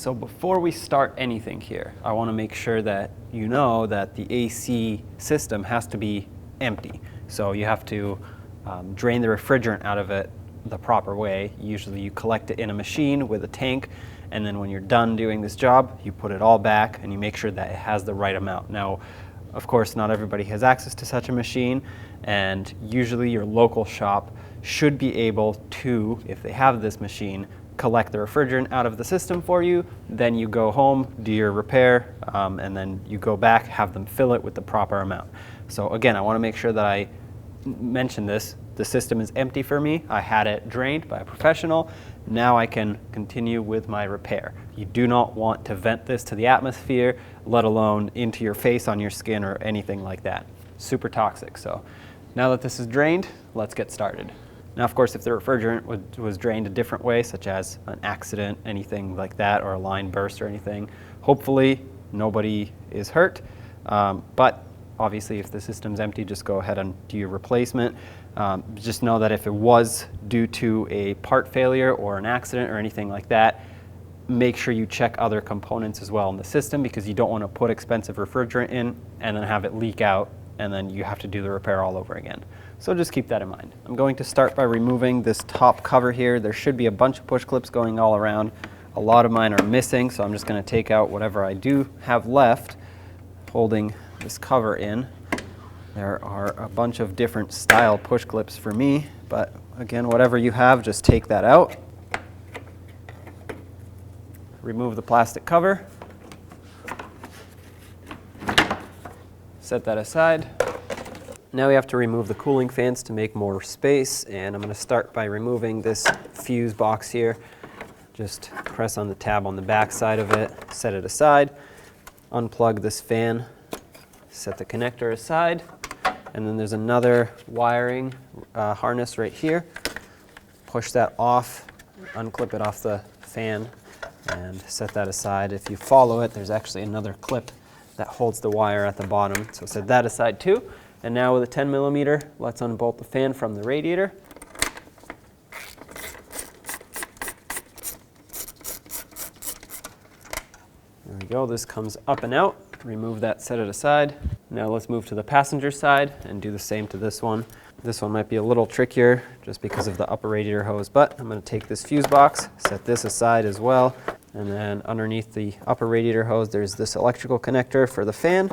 So before we start anything here, I want to make sure that you know that the AC system has to be empty. So you have to drain the refrigerant out of it the proper way. Usually you collect it in a machine with a tank, and then when you're done doing this job, you put it all back and you make sure that it has the right amount. Now, of course, not everybody has access to such a machine, and usually your local shop should be able to, if they have this machine, collect the refrigerant out of the system for you. Then you go home, do your repair, and then you go back, have them fill it with the proper amount. So again, I want to make sure that I mention this. The system is empty for me. I had it drained by a professional. Now I can continue with my repair. You do not want to vent this to the atmosphere, let alone into your face, on your skin, or anything like that. Super toxic. So now that this is drained, let's get started. Now, of course, if the refrigerant was drained a different way, such as an accident, anything like that, or a line burst or anything, hopefully nobody is hurt. But obviously, if the system's empty, just go ahead and do your replacement. Just know that if it was due to a part failure or an accident or anything like that, make sure you check other components as well in the system, because you don't want to put expensive refrigerant in and then have it leak out, and then you have to do the repair all over again. So just keep that in mind. I'm going to start by removing this top cover here. There should be a bunch of push clips going all around. A lot of mine are missing, so I'm just going to take out whatever I do have left, holding this cover in. There are a bunch of different style push clips for me, but again, whatever you have, just take that out. Remove the plastic cover. Set that aside. Now we have to remove the cooling fans to make more space, and I'm going to start by removing this fuse box here. Just press on the tab on the back side of it, set it aside, unplug this fan, set the connector aside, and then there's another wiring harness right here. Push that off, unclip it off the fan, and set that aside. If you follow it, there's actually another clip that holds the wire at the bottom, so set that aside too. And now with a 10 millimeter, let's unbolt the fan from the radiator. There we go, this comes up and out. Remove that, set it aside. Now let's move to the passenger side and do the same to this one. This one might be a little trickier just because of the upper radiator hose, but I'm going to take this fuse box, set this aside as well, and then underneath the upper radiator hose there's this electrical connector for the fan.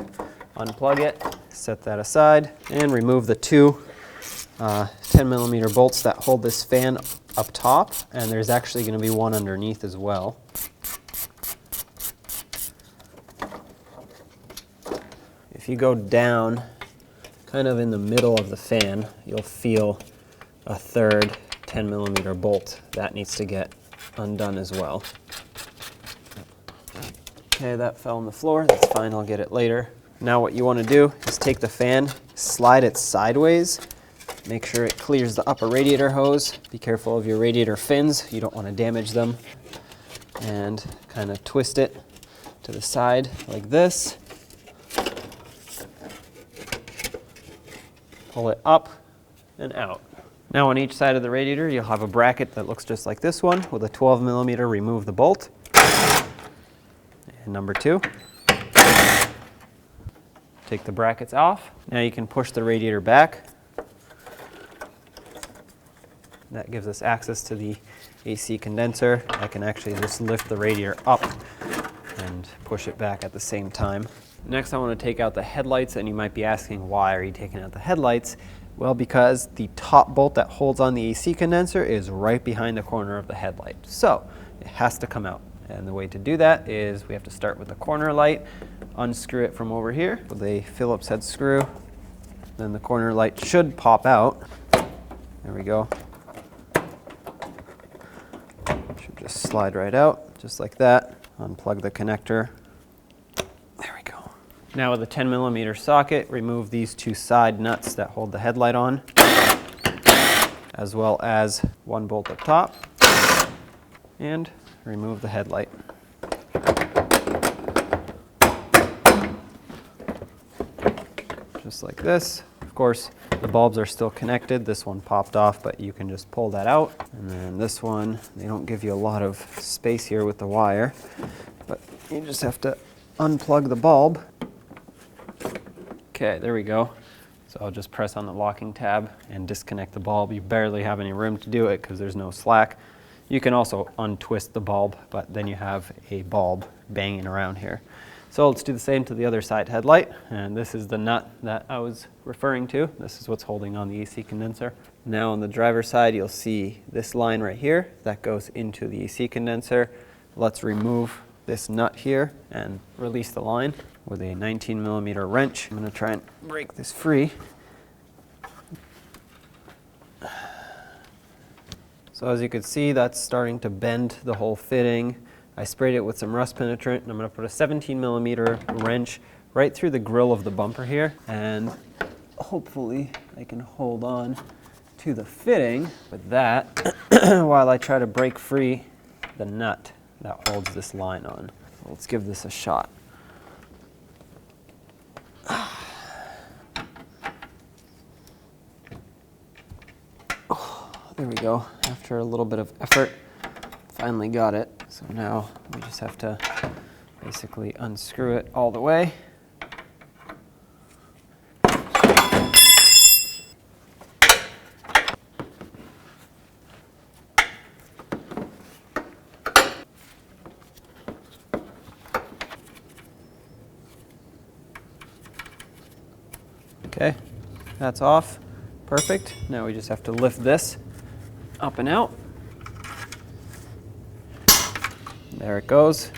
Unplug it, set that aside, and remove the two 10 millimeter bolts that hold this fan up top, and there's actually going to be one underneath as well. If you go down kind of in the middle of the fan, you'll feel a third 10 millimeter bolt. That needs to get undone as well. Okay, that fell on the floor. That's fine, I'll get it later. Now what you want to do is take the fan, slide it sideways, make sure it clears the upper radiator hose. Be careful of your radiator fins, you don't want to damage them. And kind of twist it to the side like this. Pull it up and out. Now on each side of the radiator you'll have a bracket that looks just like this one. With a 12 millimeter, remove the bolt. And number two. Take the brackets off. Now you can push the radiator back. That gives us access to the AC condenser. I can actually just lift the radiator up and push it back at the same time. Next, I want to take out the headlights, and you might be asking, why are you taking out the headlights? Well, because the top bolt that holds on the AC condenser is right behind the corner of the headlight. So it has to come out. And the way to do that is we have to start with the corner light, unscrew it from over here with a Phillips head screw. Then the corner light should pop out. There we go. Should just slide right out, just like that. Unplug the connector. There we go. Now with a 10 millimeter socket, remove these two side nuts that hold the headlight on, as well as one bolt up top, and remove the headlight. Just like this. Of course, the bulbs are still connected. This one popped off, but you can just pull that out. And then this one, they don't give you a lot of space here with the wire. you just have to unplug the bulb. Okay, there we go. So I'll just press on the locking tab and disconnect the bulb. You barely have any room to do it because there's no slack. You can also untwist the bulb, but then you have a bulb banging around here. So let's do the same to the other side headlight. And this is the nut that I was referring to. This is what's holding on the AC condenser. Now on the driver's side, you'll see this line right here that goes into the AC condenser. Let's remove this nut here and release the line with a 19mm wrench. I'm going to try and break this free. So as you can see, that's starting to bend the whole fitting. I sprayed it with some rust penetrant, and I'm going to put a 17mm wrench right through the grill of the bumper here, and hopefully I can hold on to the fitting with that while I try to break free the nut that holds this line on. Let's give this a shot. There we go. After a little bit of effort, finally got it. So now we just have to basically unscrew it all the way. Okay, that's off. Perfect. Now we just have to lift this up and out. There it goes.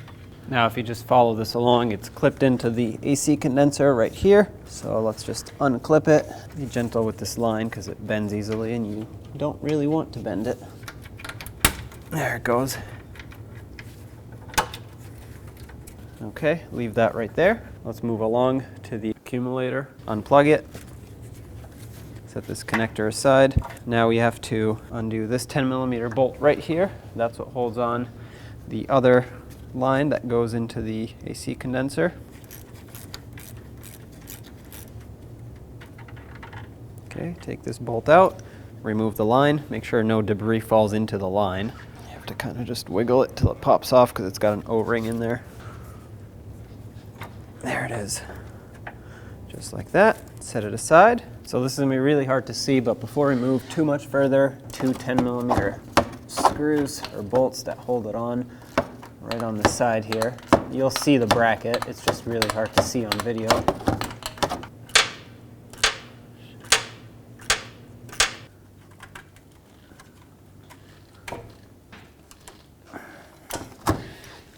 Now if you just follow this along, it's clipped into the AC condenser right here. So let's just unclip it. Be gentle with this line because it bends easily and you don't really want to bend it. There it goes. Okay, leave that right there. Let's move along to the accumulator. Unplug it. Set this connector aside. Now we have to undo this 10mm bolt right here. That's what holds on the other line that goes into the AC condenser. Okay, take this bolt out, remove the line, make sure no debris falls into the line. You have to kind of just wiggle it till it pops off because it's got an O-ring in there. There it is. Just like that. Set it aside. So this is going to be really hard to see, but before we move too much further, two 10mm screws or bolts that hold it on right on the side here. You'll see the bracket. It's just really hard to see on video.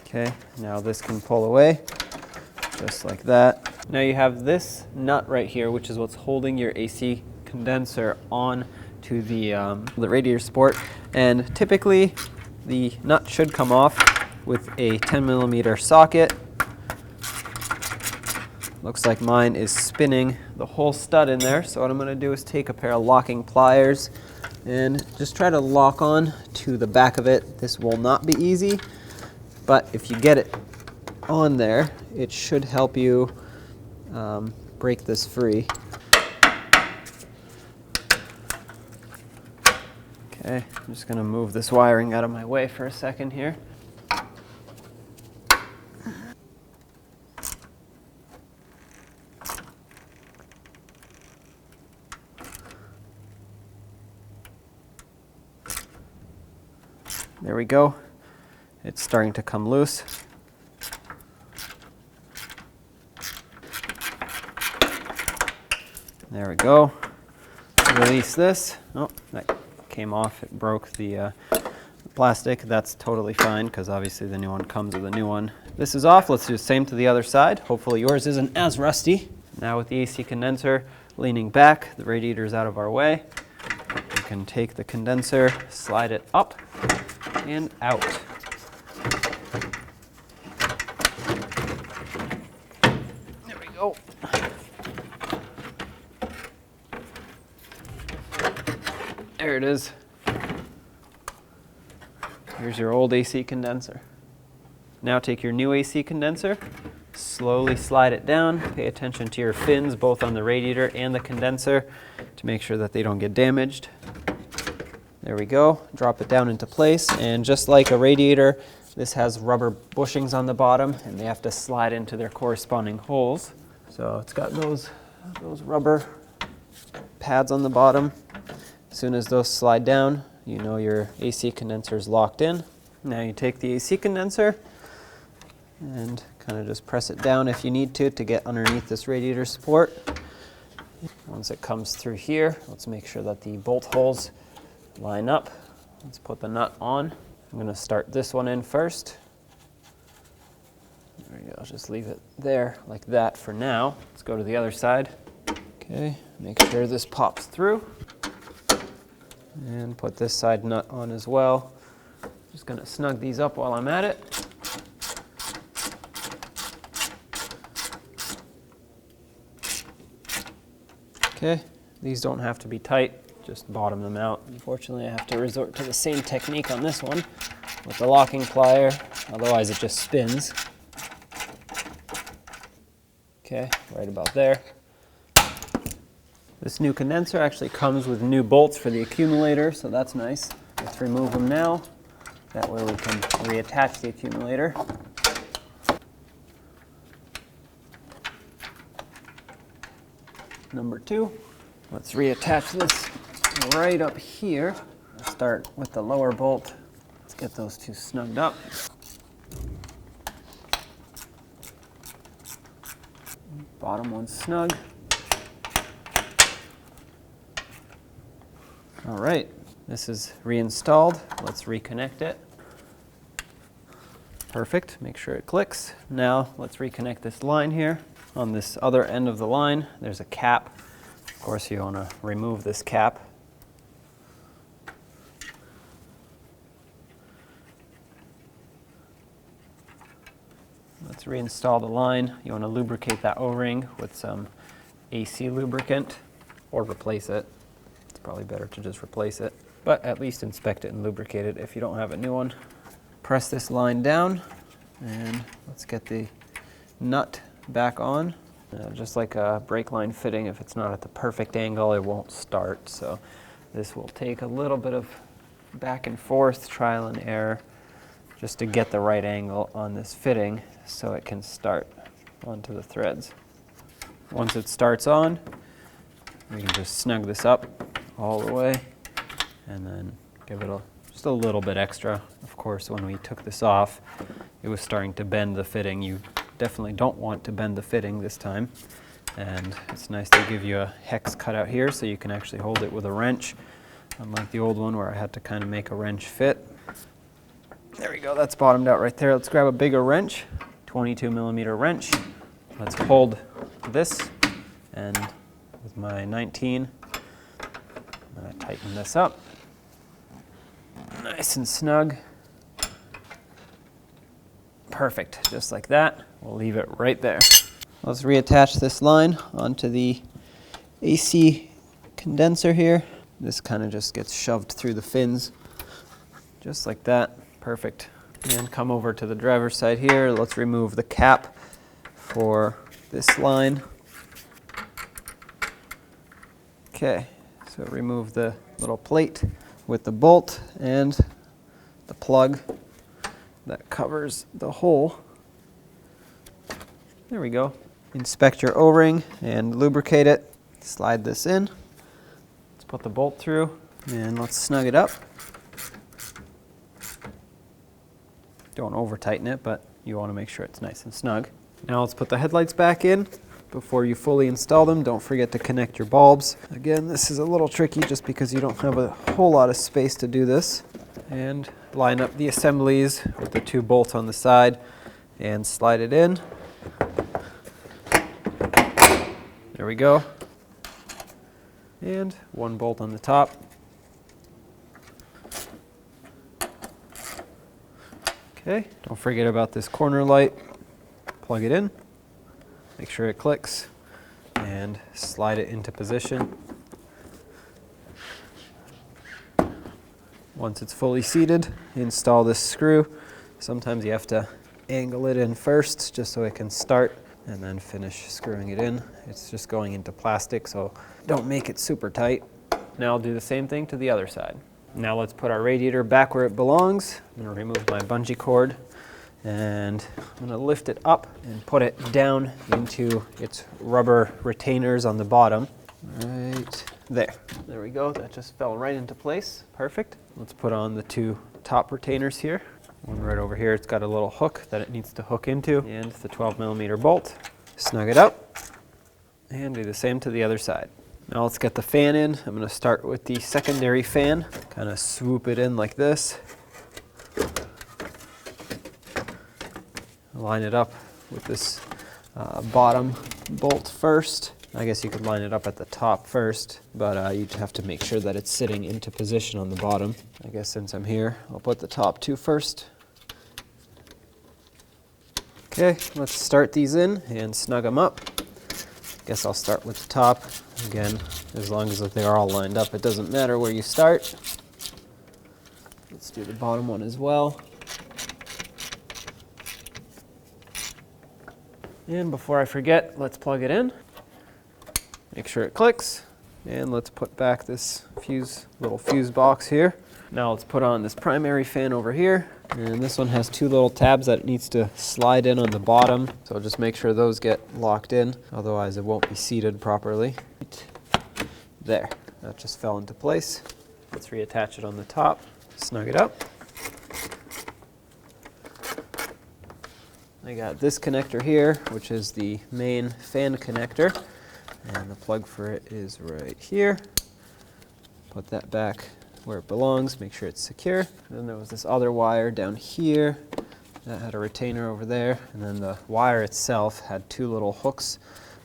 Okay, now this can pull away just like that. Now you have this nut right here, which is what's holding your AC condenser on to the radiator support. And typically the nut should come off with a 10mm socket. Looks like mine is spinning the whole stud in there. So what I'm going to do is take a pair of locking pliers and just try to lock on to the back of it. This will not be easy, but if you get it on there, it should help you break this free. Okay, I'm just going to move this wiring out of my way for a second here. There we go. It's starting to come loose. There we go. Release this. Oh, that came off. It broke the plastic. That's totally fine because obviously the new one comes with a new one. This is off. Let's do the same to the other side. Hopefully yours isn't as rusty. Now with the AC condenser leaning back, the radiator's out of our way. You can take the condenser, slide it up and out. There we go. There it is. Here's your old AC condenser. Now take your new AC condenser, slowly slide it down. Pay attention to your fins, both on the radiator and the condenser, to make sure that they don't get damaged. There we go. Drop it down into place, and just like a radiator, This has rubber bushings on the bottom, and they have to slide into their corresponding holes. So it's got those rubber pads on the bottom. As soon as those slide down, you know your AC condenser is locked in. Now you take the AC condenser and kind of just press it down if you need to get underneath this radiator support. Once it comes through here, let's make sure that the bolt holes line up. Let's put the nut on. I'm going to start this one in first. There we go, I'll just leave it there like that for now. Let's go to the other side. Okay, make sure this pops through. And put this side nut on as well. Just going to snug these up while I'm at it. Okay, these don't have to be tight, just bottom them out. Unfortunately, I have to resort to the same technique on this one with the locking plier, otherwise it just spins. Okay, right about there. This new condenser actually comes with new bolts for the accumulator, so that's nice. Let's remove them now. That way we can reattach the accumulator. Number 2, let's reattach this right up here. Let's start with the lower bolt. Let's get those two snugged up. Bottom one's snug. All right, this is reinstalled. Let's reconnect it. Perfect, make sure it clicks. Now let's reconnect this line here. On this other end of the line, there's a cap. Of course, you want to remove this cap. Let's reinstall the line. You want to lubricate that O-ring with some AC lubricant or replace it. It's probably better to just replace it, but at least inspect it and lubricate it if you don't have a new one. Press this line down, and let's get the nut back on. Just like a brake line fitting, if it's not at the perfect angle, it won't start. So this will take a little bit of back and forth, trial and error, just to get the right angle on this fitting so it can start onto the threads. Once it starts on, we can just snug this up all the way and then give it just a little bit extra. Of course, when we took this off, it was starting to bend the fitting. You definitely don't want to bend the fitting this time. And it's nice to give you a hex cutout here so you can actually hold it with a wrench, unlike the old one where I had to kind of make a wrench fit. There we go, that's bottomed out right there. Let's grab a bigger wrench, 22mm wrench. Let's hold this, and with my 19, I'm going to tighten this up. Nice and snug. Perfect, just like that. We'll leave it right there. Let's reattach this line onto the AC condenser here. This kind of just gets shoved through the fins, just like that. Perfect. And come over to the driver's side here. Let's remove the cap for this line. Okay, so remove the little plate with the bolt and the plug that covers the hole. There we go. Inspect your O-ring and lubricate it. Slide this in. Let's put the bolt through and let's snug it up. Don't over tighten it, but you want to make sure it's nice and snug. Now let's put the headlights back in. Before you fully install them, don't forget to connect your bulbs. Again, this is a little tricky just because you don't have a whole lot of space to do this. And line up the assemblies with the 2 bolts on the side and slide it in. There we go. And 1 bolt on the top. Okay, don't forget about this corner light. Plug it in, make sure it clicks, and slide it into position. Once it's fully seated, install this screw. Sometimes you have to angle it in first just so it can start, and then finish screwing it in. It's just going into plastic, so don't make it super tight. Now I'll do the same thing to the other side. Now let's put our radiator back where it belongs. I'm gonna remove my bungee cord and I'm gonna lift it up and put it down into its rubber retainers on the bottom. Right there. There we go, that just fell right into place. Perfect. Let's put on the 2 top retainers here. One right over here, it's got a little hook that it needs to hook into, and the 12mm bolt. Snug it up, and do the same to the other side. Now let's get the fan in. I'm gonna start with the secondary fan. Kind of swoop it in like this. Line it up with this bottom bolt first. I guess you could line it up at the top first, but you'd have to make sure that it's sitting into position on the bottom. I guess since I'm here, I'll put the top 2 first. Okay, let's start these in and snug them up. Guess I'll start with the top. Again, as long as they're all lined up, it doesn't matter where you start. Let's do the bottom one as well. And before I forget, let's plug it in. Make sure it clicks. And let's put back this little fuse box here. Now let's put on this primary fan over here. And this one has 2 little tabs that it needs to slide in on the bottom. So just make sure those get locked in, otherwise it won't be seated properly. There, that just fell into place. Let's reattach it on the top, snug it up. I got this connector here, which is the main fan connector. And the plug for it is right here. Put that back where it belongs, make sure it's secure. And then there was this other wire down here that had a retainer over there. And then the wire itself had 2 little hooks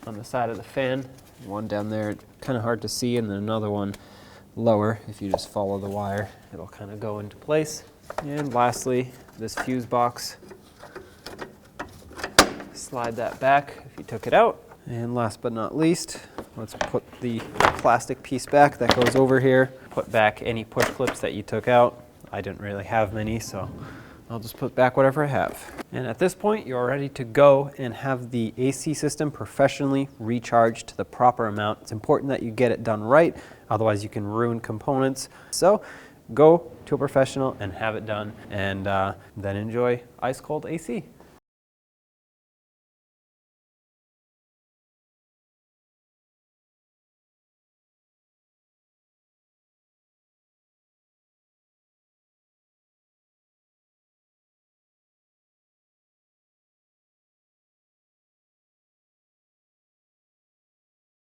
on the side of the fan. One down there, kind of hard to see, and then another one lower. If you just follow the wire, it'll kind of go into place. And lastly, this fuse box. Slide that back if you took it out. And last but not least, let's put the plastic piece back that goes over here. Put back any push clips that you took out. I didn't really have many, so I'll just put back whatever I have. And at this point, you're ready to go and have the AC system professionally recharged to the proper amount. It's important that you get it done right, otherwise you can ruin components. So go to a professional and have it done, and then enjoy ice cold AC.